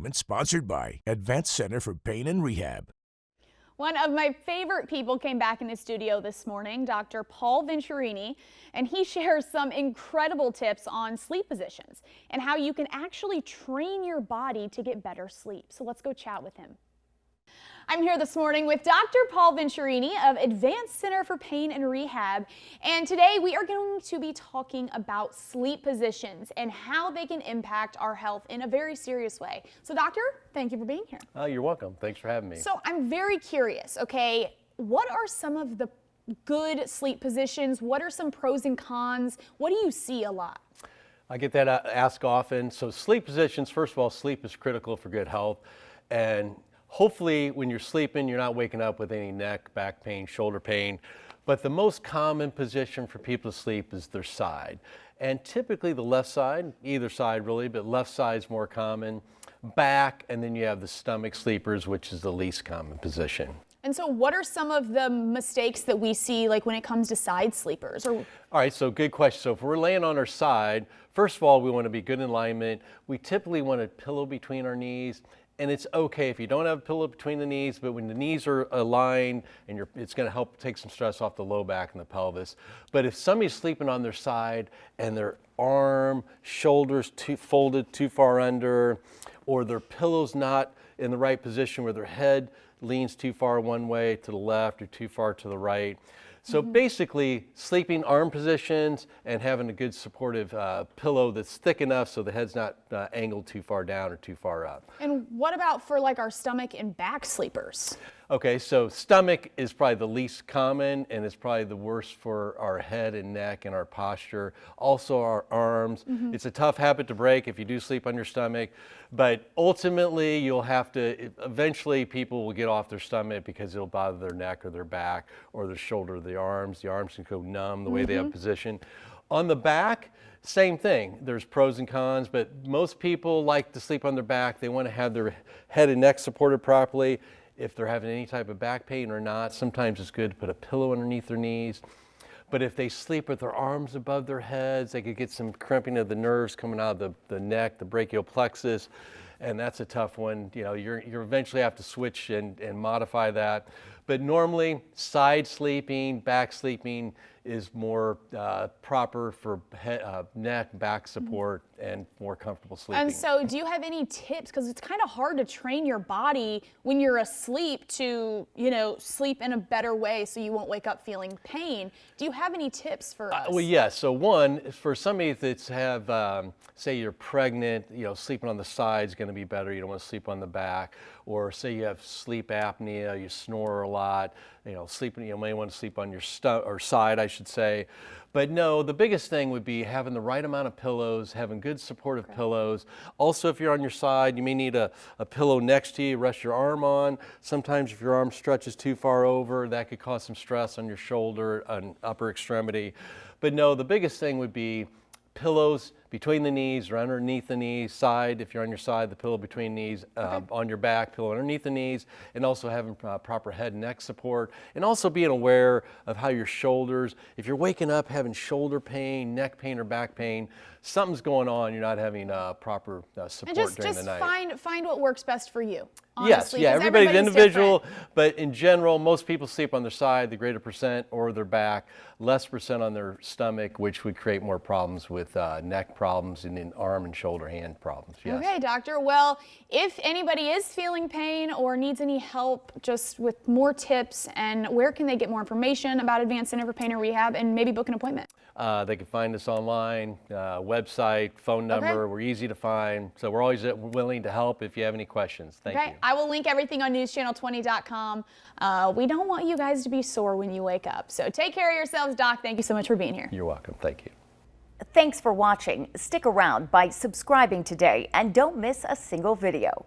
segment sponsored by Advanced Center for Pain and Rehab. One of my favorite people came back in the studio this morning, Dr. Paul Venturini, and he shares some incredible tips on sleep positions and how you can actually train your body to get better sleep. So let's go chat with him. I'm here this morning with Dr. Paul Venturini of Advanced Center for Pain and Rehab, and today we are going to be talking about sleep positions and how they can impact our health in a very serious way. So doctor, thank you for being here. Oh, you're welcome. Thanks for having me. So I'm very curious, okay, what are some of the good sleep positions? What are some pros and cons? What do you see a lot? I get that asked often. So sleep positions, first of all, sleep is critical for good health, and hopefully when you're sleeping, you're not waking up with any neck, back pain, shoulder pain. But the most common position for people to sleep is their side. And typically the left side, either side really, but left side is more common. Back, and then you have the stomach sleepers, which is the least common position. And so what are some of the mistakes that we see, like when it comes to side sleepers? All right, so good question. So if we're laying on our side, first of all, we want to be good in alignment. We typically want a pillow between our knees. And it's okay if you don't have a pillow between the knees, but when the knees are aligned, and it's going to help take some stress off the low back and the pelvis. But if somebody's sleeping on their side and their arm, shoulders folded too far under, or their pillow's not in the right position where their head leans too far one way to the left or too far to the right. So basically, sleeping arm positions and having a good supportive pillow that's thick enough so the head's not angled too far down or too far up. And what about for like our stomach and back sleepers? Okay, so stomach is probably the least common, and it's probably the worst for our head and neck and our posture. Also our arms. It's a tough habit to break if you do sleep on your stomach, but ultimately you'll have to, eventually people will get off their stomach because it'll bother their neck or their back or their shoulder or the arms. The arms can go numb the way they have position. On the back, same thing. There's pros and cons, but most people like to sleep on their back. They want to have their head and neck supported properly. If they're having any type of back pain or not, sometimes it's good to put a pillow underneath their knees. But if they sleep with their arms above their heads, they could get some crimping of the nerves coming out of the neck, the brachial plexus, and that's a tough one. You know, you eventually have to switch and modify that. But normally, side sleeping, back sleeping is more proper for neck, back support, and more comfortable sleeping. And so do you have any tips? Because it's kind of hard to train your body when you're asleep to, you know, sleep in a better way so you won't wake up feeling pain. Do you have any tips for us? Well, yes. So one, for somebody that's say you're pregnant, you know, sleeping on the side is going to be better. You don't want to sleep on the back. Or say you have sleep apnea, you snore a lot, you know, sleeping, you may want to sleep on your side, I should say. But no, the biggest thing would be having the right amount of pillows, having good supportive pillows. Also, if you're on your side, you may need a pillow next to you, rest your arm on. Sometimes if your arm stretches too far over, that could cause some stress on your shoulder and upper extremity. But no, the biggest thing would be pillows between the knees or underneath the knees, side, if you're on your side, the pillow between knees, on your back, pillow underneath the knees, and also having proper head and neck support, and also being aware of how your shoulders, if you're waking up having shoulder pain, neck pain, or back pain, something's going on, you're not having proper support during the night. And just find what works best for you. Honestly, yes, yeah, everybody's individual, but in general, most people sleep on their side, the greater percent, or their back, less percent on their stomach, which would create more problems with neck problems and in arm and shoulder hand problems. Yes. Okay, doctor. Well, if anybody is feeling pain or needs any help just with more tips, and where can they get more information about Advanced Center for Pain and Rehab and maybe book an appointment? They can find us online, website, phone number. Okay. We're easy to find. So we're always willing to help if you have any questions. Thank you. I will link everything on newschannel20.com. We don't want you guys to be sore when you wake up. So take care of yourselves, Doc. Thank you so much for being here. You're welcome. Thank you. Thanks for watching. Stick around by subscribing today and don't miss a single video.